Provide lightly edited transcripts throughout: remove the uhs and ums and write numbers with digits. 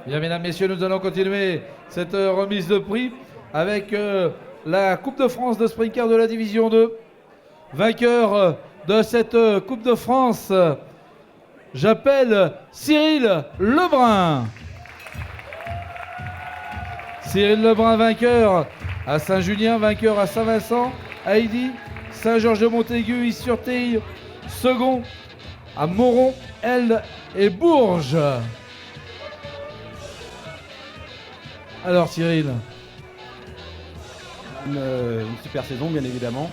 Bien, mesdames, messieurs, nous allons continuer cette remise de prix avec la Coupe de France de Sprinter de la Division 2. Vainqueur de cette Coupe de France, j'appelle Cyril Lebrun. Cyril Lebrun, vainqueur à Saint-Julien, vainqueur à Saint-Vincent, Haïdy, Saint-Georges-de-Montaigu, Is-sur-Tille, second à Moron, Elde et Bourges. Alors Cyril, une super saison bien évidemment,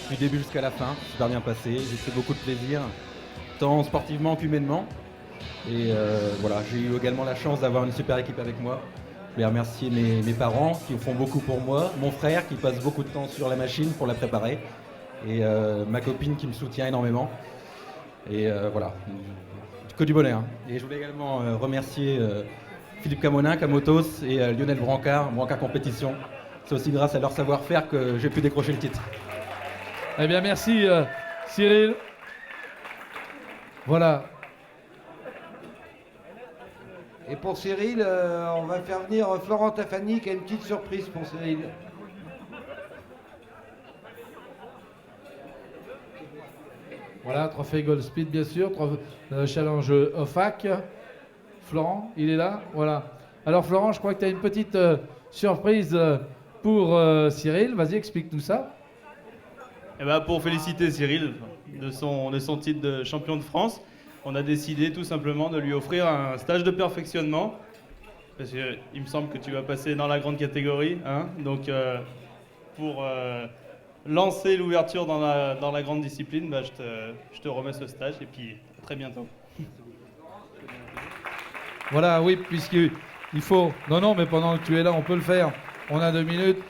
du début jusqu'à la fin, super bien passé, j'ai fait beaucoup de plaisir, tant sportivement qu'humainement. Et voilà, j'ai eu également la chance d'avoir une super équipe avec moi. Je voulais remercier mes parents qui font beaucoup pour moi, mon frère qui passe beaucoup de temps sur la machine pour la préparer, et ma copine qui me soutient énormément. Et voilà, que du bonheur. Et je voulais également remercier Philippe Camonin, Camotos et Lionel Brancard Compétition. C'est aussi grâce à leur savoir-faire que j'ai pu décrocher le titre. eh bien merci Cyril. Voilà. Et pour Cyril, on va faire venir Florent Tafani qui a une petite surprise pour Cyril. Voilà, trophée Goldspeed bien sûr, challenge OFAC. Florent, il est là, voilà. Alors Florent, je crois que tu as une petite surprise pour Cyril. Vas-y, explique-nous ça. Eh ben, pour féliciter Cyril de son titre de champion de France, on a décidé tout simplement de lui offrir un stage de perfectionnement. Parce qu'il me semble que tu vas passer dans la grande catégorie. Hein, donc pour lancer l'ouverture dans la grande discipline, bah, je te remets ce stage et puis à très bientôt. Voilà, oui, puisqu'il faut... Non, mais pendant que tu es là, on peut le faire. On a 2 minutes.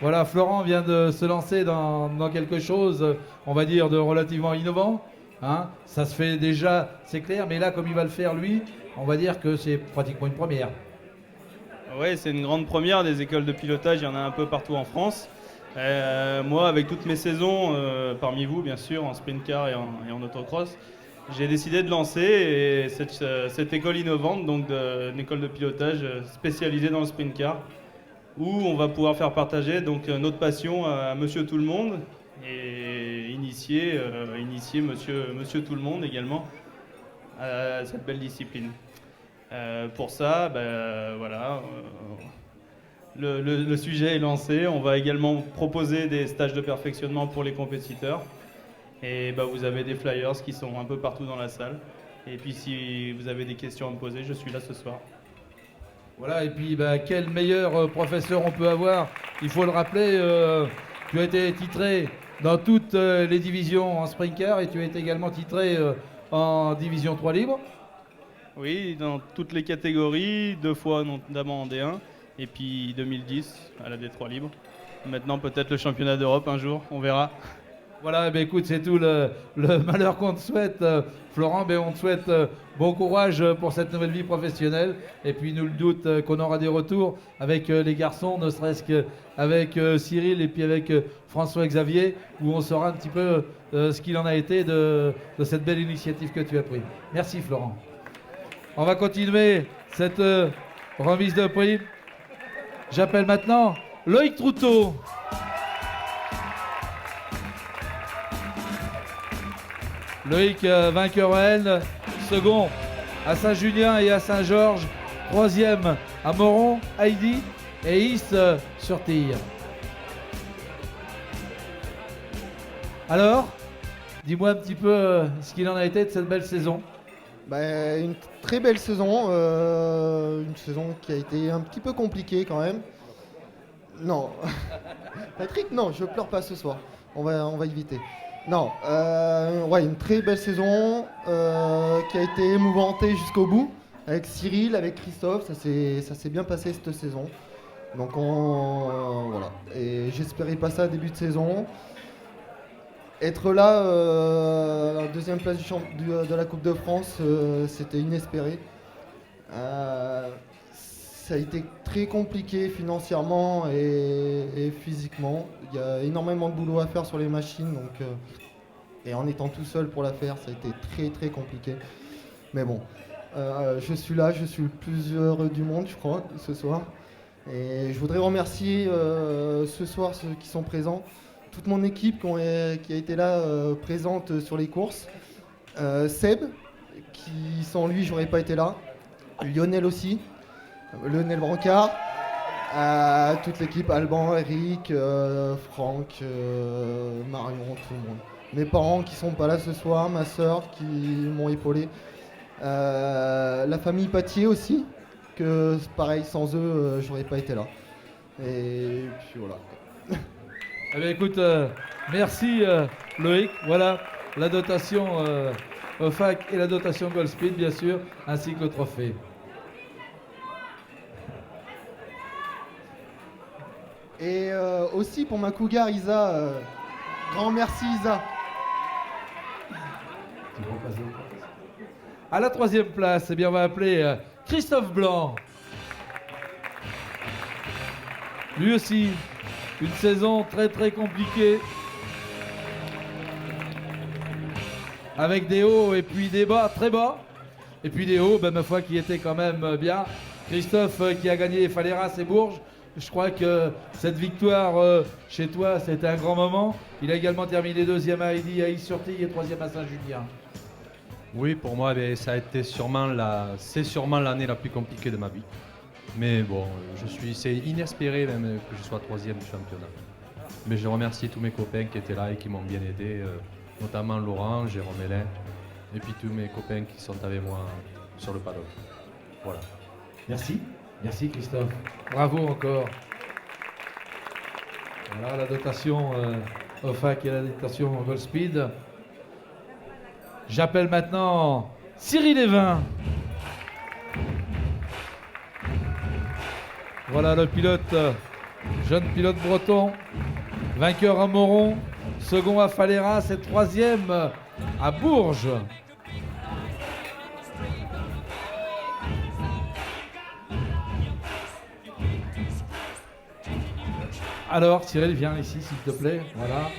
Voilà, Florent vient de se lancer dans quelque chose, on va dire, de relativement innovant. Hein. Ça se fait déjà, c'est clair, mais là, comme il va le faire, lui, on va dire que c'est pratiquement une première. Oui, c'est une grande première. Des écoles de pilotage, il y en a un peu partout en France. Moi, avec toutes mes saisons, parmi vous, bien sûr, en sprint car et en autocross, j'ai décidé de lancer cette école innovante, donc une école de pilotage spécialisée dans le sprint car, où on va pouvoir faire partager donc notre passion à Monsieur Tout le Monde et initier Monsieur Tout le Monde également à cette belle discipline. Pour ça, voilà, le sujet est lancé. On va également proposer des stages de perfectionnement pour les compétiteurs. Et vous avez des flyers qui sont un peu partout dans la salle. Et puis si vous avez des questions à me poser, je suis là ce soir. Voilà, et puis quel meilleur professeur on peut avoir. Il faut le rappeler, tu as été titré dans toutes les divisions en sprint car et tu as été également titré en division 3 libre. Oui, dans toutes les catégories, 2 fois notamment en D1, et puis 2010 à la D3 libre. Maintenant peut-être le championnat d'Europe un jour, on verra. Voilà, écoute, c'est tout le malheur qu'on te souhaite, Florent. On te souhaite bon courage pour cette nouvelle vie professionnelle. Et puis, nous le doute qu'on aura des retours avec les garçons, ne serait-ce qu'avec Cyril et puis avec François-Xavier, où on saura un petit peu ce qu'il en a été de cette belle initiative que tu as prise. Merci, Florent. On va continuer cette remise de prix. J'appelle maintenant Loïc Trouteau. Loïc, vainqueur à Elne, second à Saint-Julien et à Saint-Georges, troisième à Moron, Haïdy et Is-sur-Tille. Alors, dis-moi un petit peu ce qu'il en a été de cette belle saison. Une très belle saison, une saison qui a été un petit peu compliquée quand même. Non, Patrick, non, je pleure pas ce soir, on va éviter. Non, une très belle saison qui a été émouvantée jusqu'au bout, avec Cyril, avec Christophe, ça s'est bien passé cette saison. Donc voilà, et j'espérais pas ça début de saison. Être là, en deuxième place de la Coupe de France, c'était inespéré. Ça a été très compliqué financièrement et physiquement. Il y a énormément de boulot à faire sur les machines, et en étant tout seul pour la faire, ça a été très très compliqué. Mais bon, Je suis là, je suis le plus heureux du monde, je crois, ce soir. Et je voudrais remercier ce soir ceux qui sont présents, toute mon équipe qui a été là présente sur les courses. Seb, qui sans lui, j'aurais pas été là. Lionel aussi, Lionel Brancard, toute l'équipe, Alban, Eric, Franck, Marion, tout le monde. Mes parents qui sont pas là ce soir, ma soeur qui m'ont épaulé. La famille Patier aussi, que pareil, sans eux, j'aurais pas été là. Et puis voilà. Eh bien, écoute, merci Loïc. Voilà la dotation OFAC et la dotation Goldspeed, bien sûr, ainsi que le trophée. Et aussi pour ma cougar Isa, grand merci Isa. À la 3e place, eh bien, on va appeler Christophe Blanc. Lui aussi, une saison très très compliquée. Avec des hauts et puis des bas, très bas. Et puis des hauts, ben, ma foi, qui étaient quand même bien. Christophe qui a gagné Faleras et Bourges. Je crois que cette victoire chez toi, c'était un grand moment. Il a également terminé 2e à Heidi, à Is-sur-Tille et 3e à Saint-Julien. Oui, pour moi, ça a été c'est sûrement l'année la plus compliquée de ma vie. Mais bon, c'est inespéré même que je sois 3e du championnat. Mais je remercie tous mes copains qui étaient là et qui m'ont bien aidé, notamment Laurent, Jérôme Hélin, et puis tous mes copains qui sont avec moi sur le paddock. Voilà. Merci. Merci Christophe. Bravo encore. Voilà la dotation OFAC et la dotation Goldspeed. J'appelle maintenant Cyril Evin. Voilà le pilote, jeune pilote breton, vainqueur à Moron, second à Faleras et 3e à Bourges. Alors Cyril, viens ici s'il te plaît. Voilà.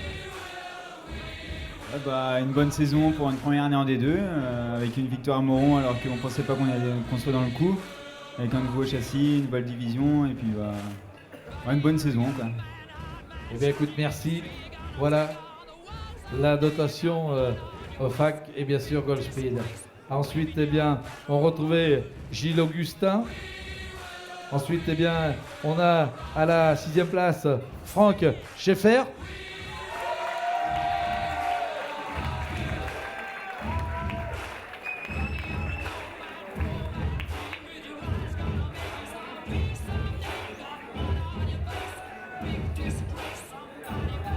Une bonne saison pour une première année en D2, avec une victoire à Moron alors qu'on ne pensait pas qu'on soit dans le coup, avec un nouveau châssis, une nouvelle division, et puis une bonne saison quoi. Eh bien écoute, merci. Voilà la dotation OFAC et bien sûr Goldspeed. Ensuite, eh bien, on retrouvait Gilles Augustin. Ensuite, eh bien, on a à la 6e place Franck Schaeffer.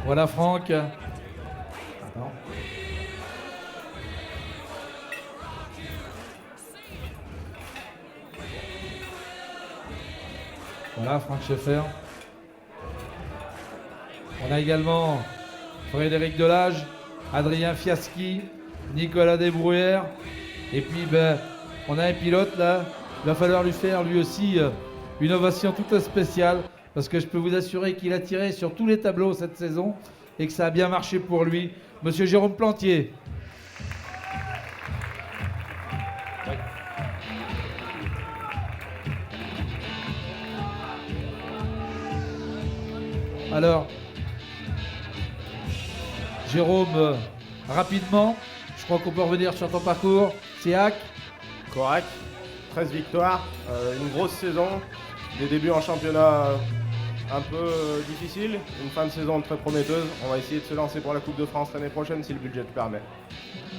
Voilà Franck. Attends. Voilà Franck Schaeffer. On a également Frédéric Delage, Adrien Fiaschi, Nicolas Desbruyères. Et puis on a un pilote là. Il va falloir lui faire lui aussi une ovation toute spéciale. Parce que je peux vous assurer qu'il a tiré sur tous les tableaux cette saison et que ça a bien marché pour lui. Monsieur Jérôme Plantier. Alors, Jérôme, rapidement, je crois qu'on peut revenir sur ton parcours. Siac. Correct, 13 victoires, une grosse saison, des débuts en championnat un peu difficiles, une fin de saison très prometteuse. On va essayer de se lancer pour la Coupe de France l'année prochaine si le budget le permet.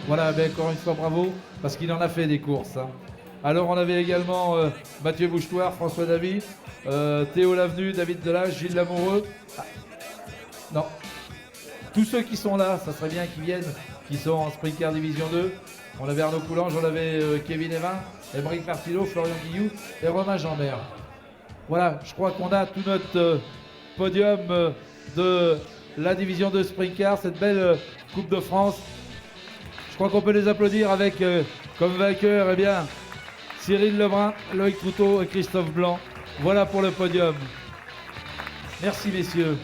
Voilà, encore une fois bravo, parce qu'il en a fait des courses. Hein. Alors on avait également Mathieu Bouchetoir, François Davy, Théo Lavenu, David Delage, Gilles Lamoureux. Ah, non, tous ceux qui sont là, ça serait bien qu'ils viennent, qui sont en Sprint Car Division 2. On avait Arnaud Coulange, on avait Kevin Evin, Émeric Martino, Florian Guillou et Romain Jambert. Voilà, je crois qu'on a tout notre podium de la Division 2 Sprint Car, cette belle Coupe de France. Je crois qu'on peut les applaudir avec comme vainqueur, eh bien, Cyril Lebrun, Loïc Troutot et Christophe Blanc. Voilà pour le podium. Merci messieurs.